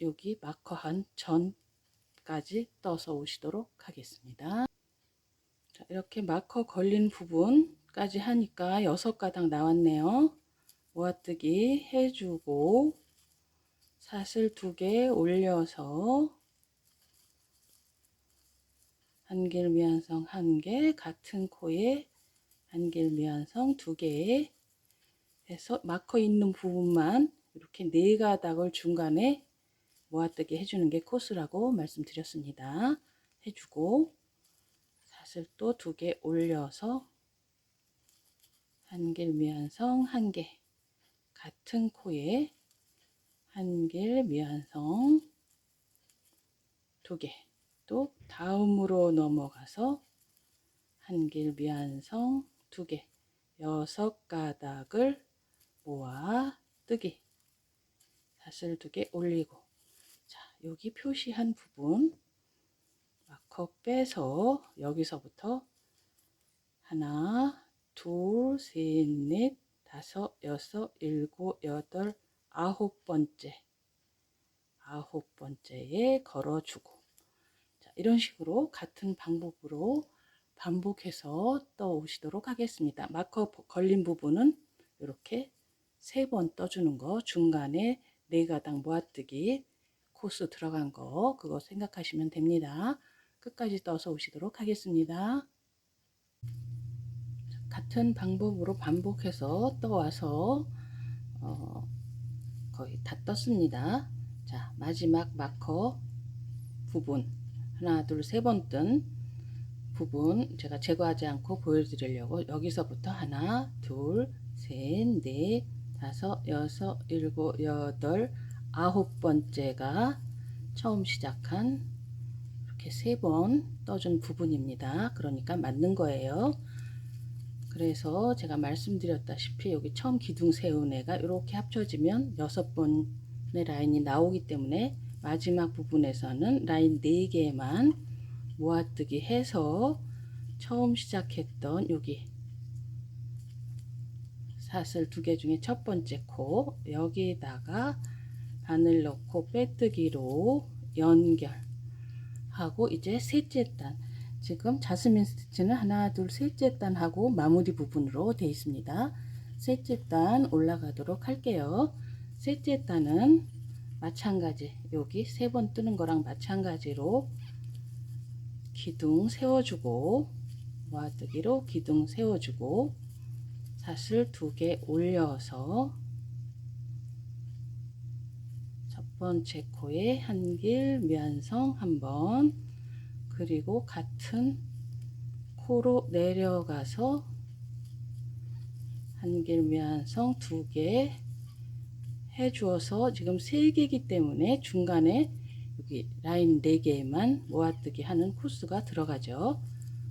여기 마커한 전까지 떠서 오시도록 하겠습니다. 자, 이렇게 마커 걸린 부분까지 하니까 6가닥 나왔네요. 모아뜨기 해주고 사슬 2개 올려서 한 길 미완성 1개, 같은 코에 한 길 미완성 2개 해서 마커 있는 부분만 이렇게 4가닥을 중간에 모아뜨기 해주는 게 코스라고 말씀드렸습니다. 해주고 사슬 또 2개 올려서 한 길 미완성 1개, 같은 코에 한 길 미완성 2개, 또 다음으로 넘어가서 한 길 미완성 2개, 6가닥을 모아 뜨기. 사슬 2개 올리고, 자, 여기 표시한 부분 마커 빼서 여기서부터 하나, 둘, 셋, 넷, 다섯, 여섯, 일곱, 여덟, 아홉 번째에 걸어주고, 자, 이런 식으로 같은 방법으로 반복해서 떠오시도록 하겠습니다. 마커 걸린 부분은 이렇게 3번 떠주는 거, 중간에 4가닥 모아뜨기 코스 들어간 거, 그거 생각하시면 됩니다. 끝까지 떠서 오시도록 하겠습니다. 같은 방법으로 반복해서 떠와서 거의 다 떴습니다. 자, 마지막 마커 부분 하나, 둘, 3번 뜬 부분 제가 제거하지 않고 보여드리려고 여기서부터 하나, 둘, 셋, 넷, 다섯, 여섯, 일곱, 여덟, 9번째가 처음 시작한 이렇게 3번 떠준 부분입니다. 그러니까 맞는 거예요. 그래서 제가 말씀드렸다시피 여기 처음 기둥 세운 애가 이렇게 합쳐지면 6번의 라인이 나오기 때문에 마지막 부분에서는 라인 4개만 모아뜨기 해서 처음 시작했던 여기 사슬 2개 중에 첫 번째 코 여기다가 바늘 넣고 빼뜨기로 연결하고 이제 셋째 단, 지금 자스민 스티치는 하나, 둘, 셋째 단 하고 마무리 부분으로 되어 있습니다. 셋째 단 올라가도록 할게요. 셋째 단은 마찬가지, 여기 3번 뜨는 거랑 마찬가지로 기둥 세워주고 모아뜨기로 기둥 세워주고 사슬 2개 올려서 첫 번째 코에 한 길 미완성 한번, 그리고 같은 코로 내려가서 한 길 미완성 2개 해주어서 지금 3개이기 때문에 중간에 여기 라인 4개만 모아뜨기 하는 코스가 들어가죠.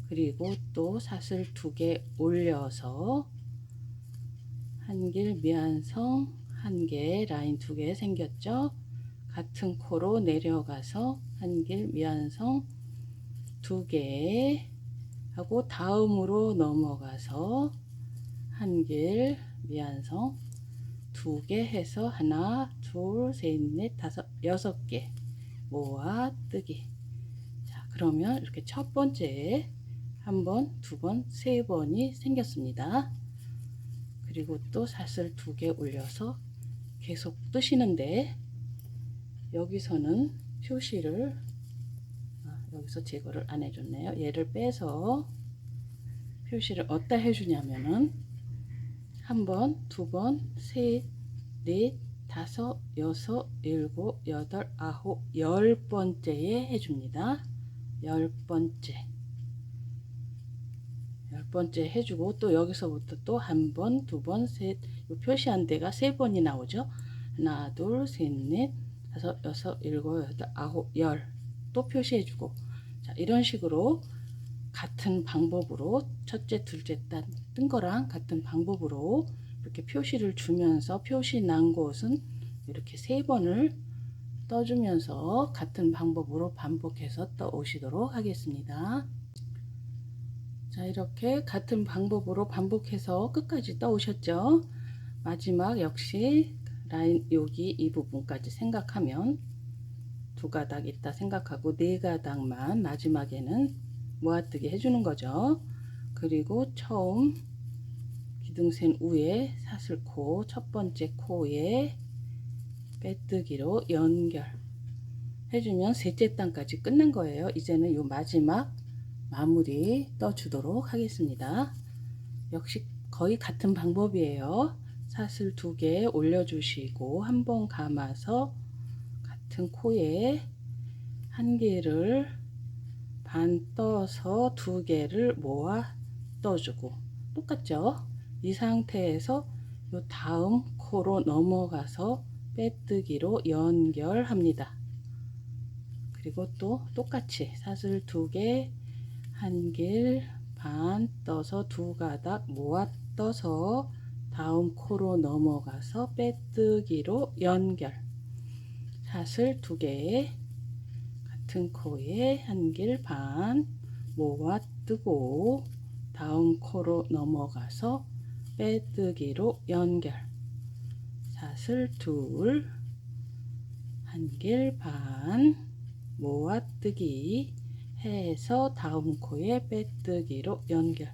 그리고 또 사슬 2개 올려서 한 길 미완성 1개, 라인 2개 생겼죠. 같은 코로 내려가서 한 길 미완성 2개 하고 다음으로 넘어가서 한 길 미완성 2개 해서 하나, 둘, 셋, 넷, 다섯, 6개 모아 뜨기. 자, 그러면 이렇게 첫 번째 한 번, 두 번, 세 번이 생겼습니다. 그리고 또 사슬 2개 올려서 계속 뜨시는데, 여기서는 표시를 여기서 제거를 안 해줬네요. 얘를 빼서 표시를 어디다 해주냐면은 한 번, 두 번, 셋, 넷, 다섯, 여섯, 일곱, 여덟, 아홉, 10번째에 해줍니다. 10번째. 10번째 해주고, 또 여기서부터 또 한 번, 두 번, 셋, 요 표시한 데가 3번이 나오죠. 하나, 둘, 셋, 넷, 다섯, 여섯, 일곱, 여덟, 아홉, 10. 또 표시해주고. 자, 이런 식으로 같은 방법으로 첫째, 둘째 뜬 거랑 같은 방법으로 이렇게 표시를 주면서 표시 난 곳은 이렇게 3번을 떠주면서 같은 방법으로 반복해서 떠 오시도록 하겠습니다. 자, 이렇게 같은 방법으로 반복해서 끝까지 떠 오셨죠? 마지막 역시 라인 여기 이 부분까지 생각하면 2가닥 있다 생각하고 4가닥만 마지막에는 모아뜨기 해주는 거죠. 그리고 처음 기둥선 위에 사슬코 첫 번째 코에 빼뜨기로 연결 해주면 셋째 단까지 끝난 거예요. 이제는 요 마지막 마무리 떠주도록 하겠습니다. 역시 거의 같은 방법이에요. 사슬 2개 올려주시고 한 번 감아서 같은 코에 1개를 반 떠서 2개를 모아 떠주고, 똑같죠? 이 상태에서 요 다음 코로 넘어가서 빼뜨기로 연결합니다. 그리고 또 똑같이 사슬 2개 1길 반 떠서 2가닥 모아 떠서 다음 코로 넘어가서 빼뜨기로 연결. 사슬 2개 같은 코에 1길 반 모아 뜨고 다음 코로 넘어가서 빼뜨기로 연결. 사슬 2 1길 반 모아 뜨기 해서 다음 코에 빼뜨기로 연결.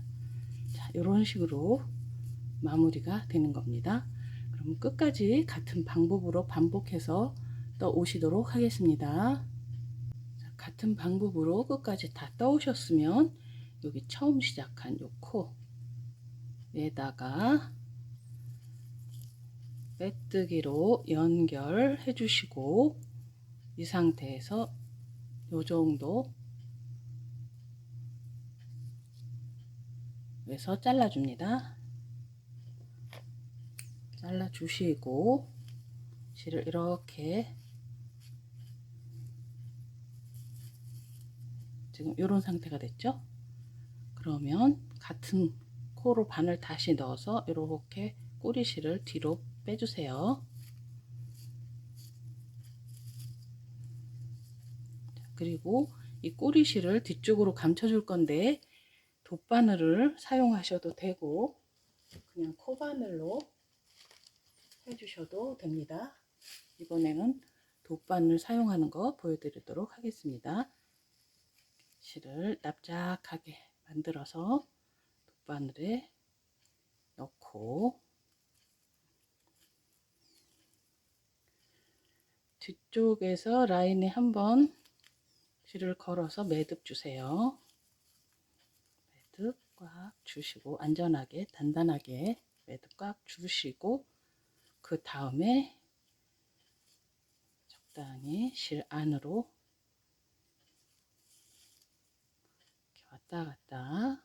자, 이런 식으로 마무리가 되는 겁니다. 그럼 끝까지 같은 방법으로 반복해서 떠 오시도록 하겠습니다. 자, 같은 방법으로 끝까지 다 떠 오셨으면 여기 처음 시작한 요 코에다가 빼뜨기로 연결해 주시고, 이 상태에서 요 정도 에서 잘라줍니다. 잘라주시고 실을 이렇게 지금 이런 상태가 됐죠. 그러면 같은 코로 바늘 다시 넣어서 이렇게 꼬리실을 뒤로 빼주세요. 그리고 이 꼬리실을 뒤쪽으로 감춰줄 건데 돗바늘을 사용하셔도 되고 그냥 코바늘로 해주셔도 됩니다. 이번에는 돗바늘 사용하는 거 보여드리도록 하겠습니다. 실을 납작하게 만들어서 돗바늘에 넣고 뒤쪽에서 라인에 한번 실을 걸어서 매듭 주세요. 매듭 꽉 주시고 안전하게 단단하게 매듭 꽉 주시고, 그 다음에 적당히 실 안으로 이렇게 왔다 갔다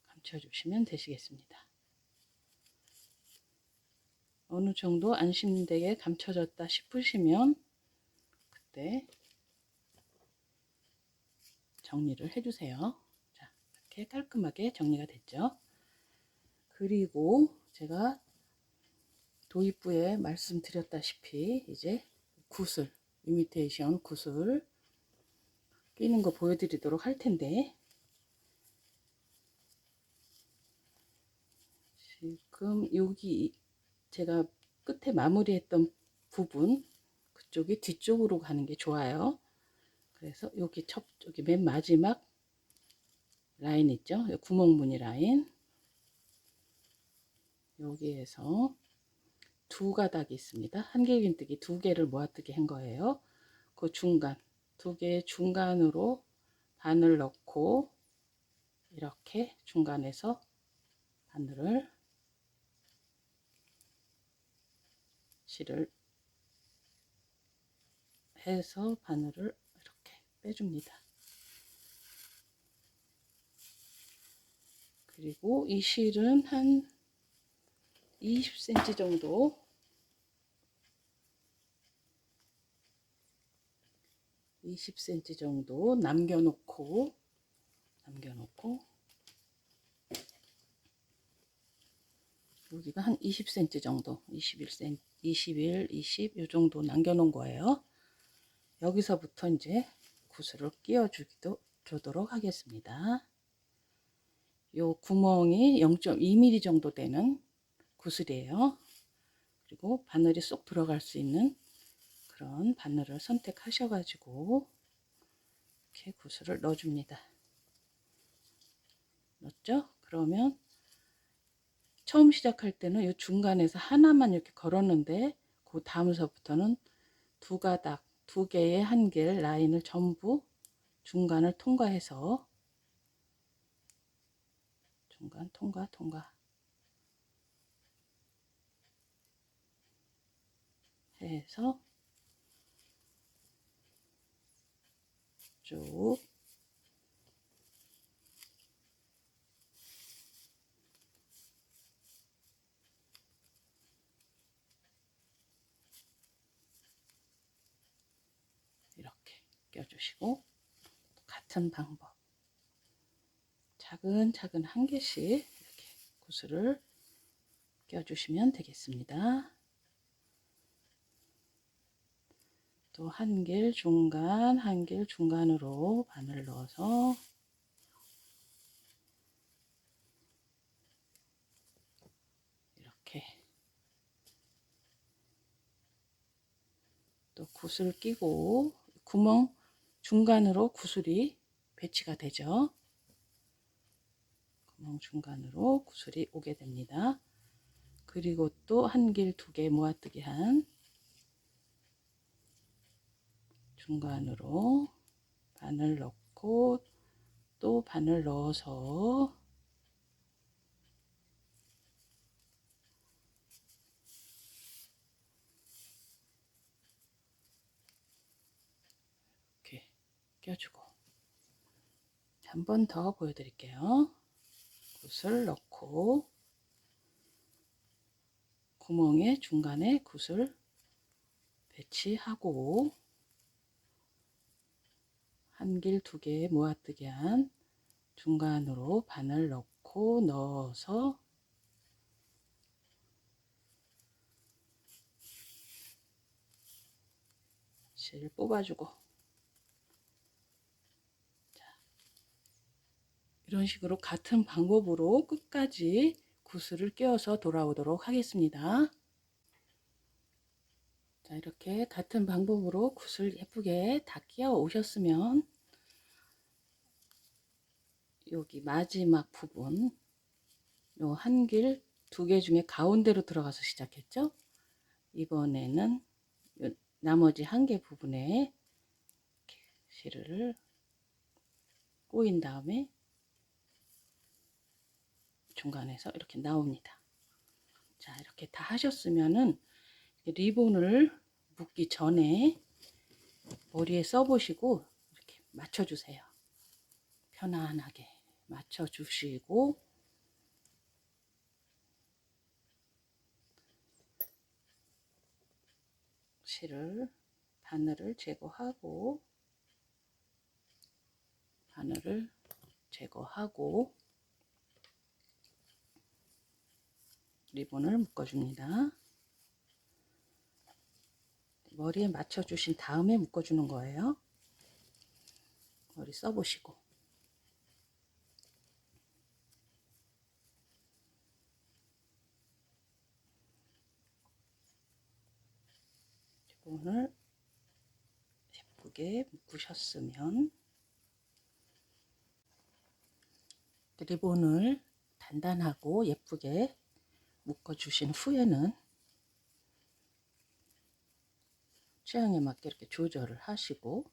감춰주시면 되시겠습니다. 어느 정도 안심되게 감춰졌다 싶으시면 그때 정리를 해주세요. 자, 이렇게 깔끔하게 정리가 됐죠. 그리고 제가 도입부에 말씀드렸다시피 이제 굿을, 이미테이션 굿을 끼는 거 보여드리도록 할 텐데, 지금 여기 제가 끝에 마무리했던 부분 그쪽이 뒤쪽으로 가는 게 좋아요. 그래서 여기 맨 마지막 라인 있죠? 구멍 무늬 라인 여기에서 두 가닥이 있습니다. 한길긴뜨기 두 개를 모아뜨기 한 거예요. 그 중간 두 개의 중간으로 바늘 넣고 이렇게 중간에서 바늘을 실을 해서 바늘을 이렇게 빼줍니다. 그리고 이 실은 한 20cm 정도 20cm 정도 남겨놓고 여기가 한 20cm 정도 21cm 21 20 이 정도 남겨놓은 거예요. 여기서부터 이제 구슬을 끼워 주도록 하겠습니다. 요 구멍이 0.2mm 정도 되는 구슬이에요. 그리고 바늘이 쏙 들어갈 수 있는 그런 바늘을 선택하셔 가지고 이렇게 구슬을 넣어 줍니다. 넣었죠? 그러면 처음 시작할 때는 이 중간에서 하나만 이렇게 걸었는데 그 다음서부터는 두 가닥 두 개의 한길 라인을 전부 중간을 통과해서 중간 통과 해서 쭉 이렇게 껴주시고 같은 방법 차근차근 한 개씩 이렇게 구슬을 껴주시면 되겠습니다. 또 한 길 중간 한 길 중간으로 바늘 넣어서 이렇게 또 구슬 끼고 구멍 중간으로 구슬이 배치가 되죠. 구멍 중간으로 구슬이 오게 됩니다. 그리고 또 한 길 두 개 모아뜨기 한 중간으로 바늘 넣고 또 바늘 넣어서 이렇게 껴주고 한 번 더 보여드릴게요. 굿을 넣고 구멍의 중간에 굿을 배치하고 한 길 두 개 모아뜨기 한 중간으로 바늘 넣고 넣어서 실 뽑아주고 이런 식으로 같은 방법으로 끝까지 구슬을 끼워서 돌아오도록 하겠습니다. 자, 이렇게 같은 방법으로 구슬 예쁘게 다 끼워 오셨으면 여기 마지막 부분 요 한 길 두 개 중에 가운데로 들어가서 시작했죠. 이번에는 요 나머지 한 개 부분에 실을 꼬인 다음에 중간에서 이렇게 나옵니다. 자, 이렇게 다 하셨으면은 리본을 묶기 전에 머리에 써보시고 이렇게 맞춰주세요. 편안하게 맞춰주시고 실을 바늘을 제거하고 리본을 묶어줍니다. 머리에 맞춰주신 다음에 묶어주는 거예요. 머리 써보시고 예쁘게 묶으셨으면 리본을 단단하고 예쁘게 묶어 주신 후에는 취향에 맞게 이렇게 조절을 하시고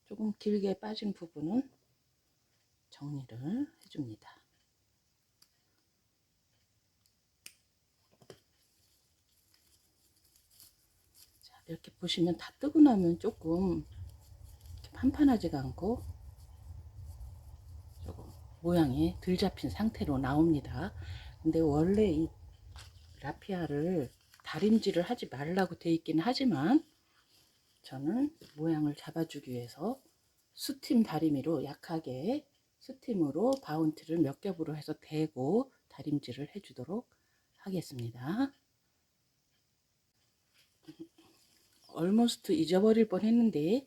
조금 길게 빠진 부분은 정리를 해줍니다. 자, 이렇게 보시면 다 뜨고 나면 조금 판판하지가 않고 조금 모양이 덜 잡힌 상태로 나옵니다. 근데 원래 이 라피아를 다림질을 하지 말라고 되어 있긴 하지만 저는 모양을 잡아주기 위해서 수팀 다리미로 약하게 수팀으로 바운티를 몇 겹으로 해서 대고 다림질을 해주도록 하겠습니다. 얼모스트 잊어버릴 뻔 했는데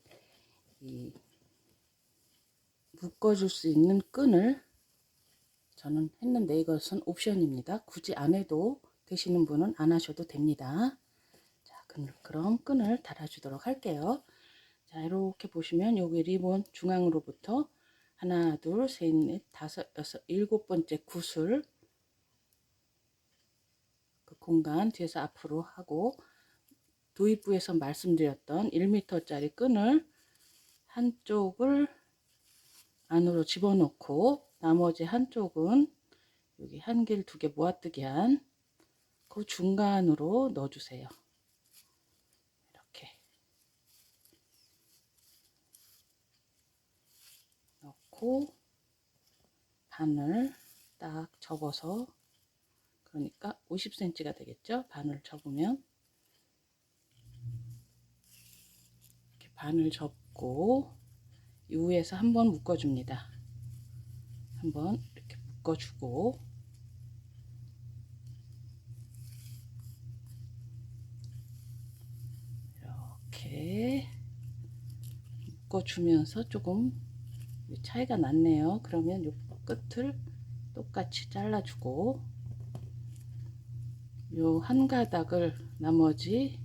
이 묶어줄 수 있는 끈을 저는 했는데 이것은 옵션입니다. 굳이 안 해도 되시는 분은 안 하셔도 됩니다. 자, 그럼 끈을 달아주도록 할게요. 자, 이렇게 보시면 여기 리본 중앙으로부터 하나, 둘, 셋, 넷, 다섯, 여섯, 일곱 번째 굿을 그 공간 뒤에서 앞으로 하고 도입부에서 말씀드렸던 1m짜리 끈을 한쪽을 안으로 집어넣고 나머지 한쪽은 여기 한 개를 두 개 모아뜨기 한 그 중간으로 넣어주세요. 이렇게 넣고 반을 딱 접어서 그러니까 50cm가 되겠죠. 반을 접으면 이렇게 반을 접고 위에서 한번 묶어줍니다. 한번 이렇게 묶어주고 이렇게 묶어주면서 조금 차이가 났네요. 그러면 이 끝을 똑같이 잘라주고 요 한 가닥을 나머지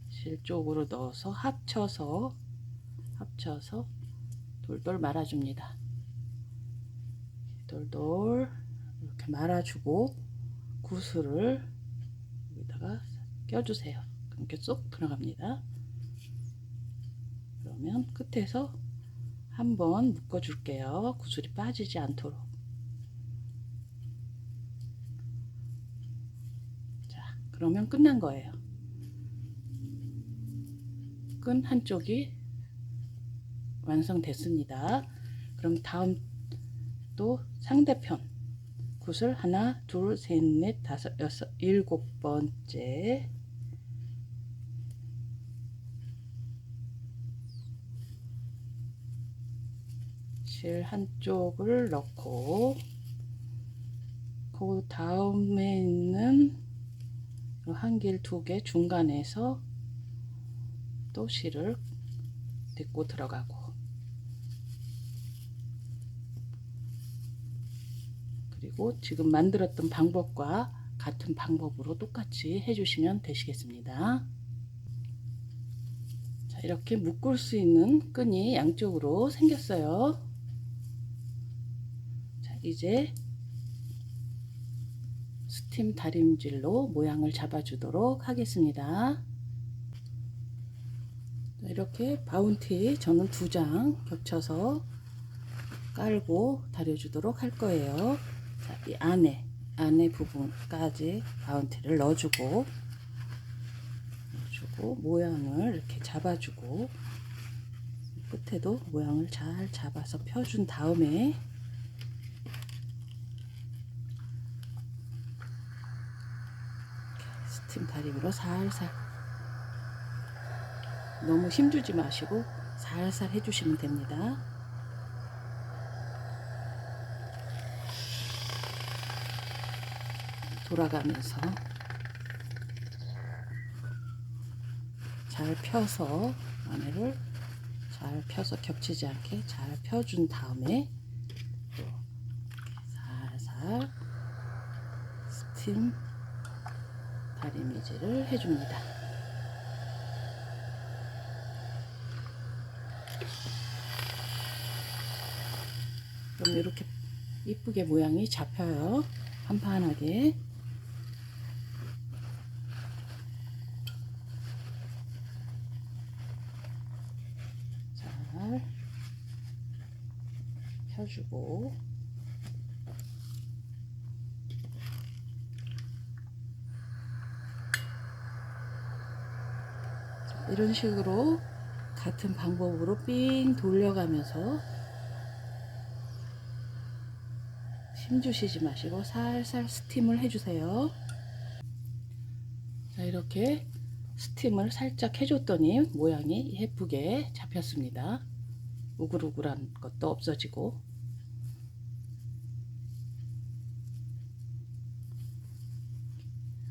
실 쪽으로 넣어서 합쳐서 돌돌 말아줍니다. 돌돌 이렇게 말아주고 구슬을 여기다가 껴주세요. 그럼 이렇게 쏙 들어갑니다. 그러면 끝에서 한번 묶어 줄게요. 구슬이 빠지지 않도록. 자, 그러면 끝난 거예요. 끈 한쪽이 완성됐습니다. 그럼 다음 또 상대편 굿을 하나, 둘, 셋, 넷, 다섯, 여섯, 일곱 번째 실 한쪽을 넣고 그 다음에 있는 한 길 두 개 중간에서 또 실을 딛고 들어가고 그리고 지금 만들었던 방법과 같은 방법으로 똑같이 해주시면 되시겠습니다. 자, 이렇게 묶을 수 있는 끈이 양쪽으로 생겼어요. 자, 이제 스팀 다림질로 모양을 잡아주도록 하겠습니다. 이렇게 바운티 저는 2장 겹쳐서 깔고 다려주도록 할 거예요. 자, 이 안에 부분까지 바운티를 넣어주고 모양을 이렇게 잡아주고 끝에도 모양을 잘 잡아서 펴준 다음에 스팀 다림으로 살살 너무 힘주지 마시고 살살 해주시면 됩니다. 돌아가면서 잘 펴서 안에를 잘 펴서 겹치지 않게 잘 펴준 다음에 또 살살 스팀 다리미질을 해줍니다. 그럼 이렇게 이쁘게 모양이 잡혀요. 판판하게. 잘 펴주고 이런 식으로 같은 방법으로 삥 돌려가면서 힘 주시지 마시고 살살 스팀을 해주세요. 자, 이렇게 스팀을 살짝 해줬더니 모양이 예쁘게 잡혔습니다. 우글우글한 것도 없어지고.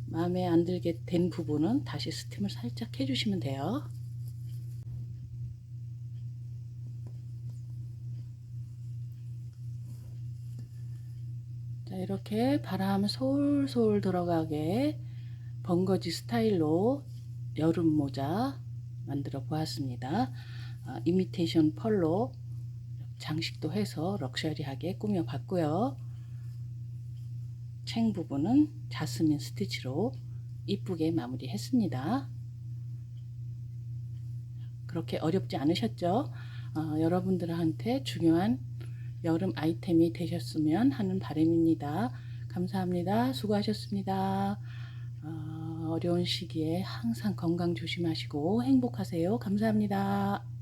마음에 안 들게 된 부분은 다시 스팀을 살짝 해주시면 돼요. 자, 이렇게 바람 솔솔 들어가게 번거지 스타일로 여름 모자 만들어 보았습니다. 이미테이션 펄로 장식도 해서 럭셔리하게 꾸며 봤고요. 챙 부분은 자스민 스티치로 이쁘게 마무리 했습니다. 그렇게 어렵지 않으셨죠? 여러분들한테 중요한 여름 아이템이 되셨으면 하는 바람입니다. 감사합니다. 수고하셨습니다. 어려운 시기에 항상 건강 조심하시고 행복하세요. 감사합니다.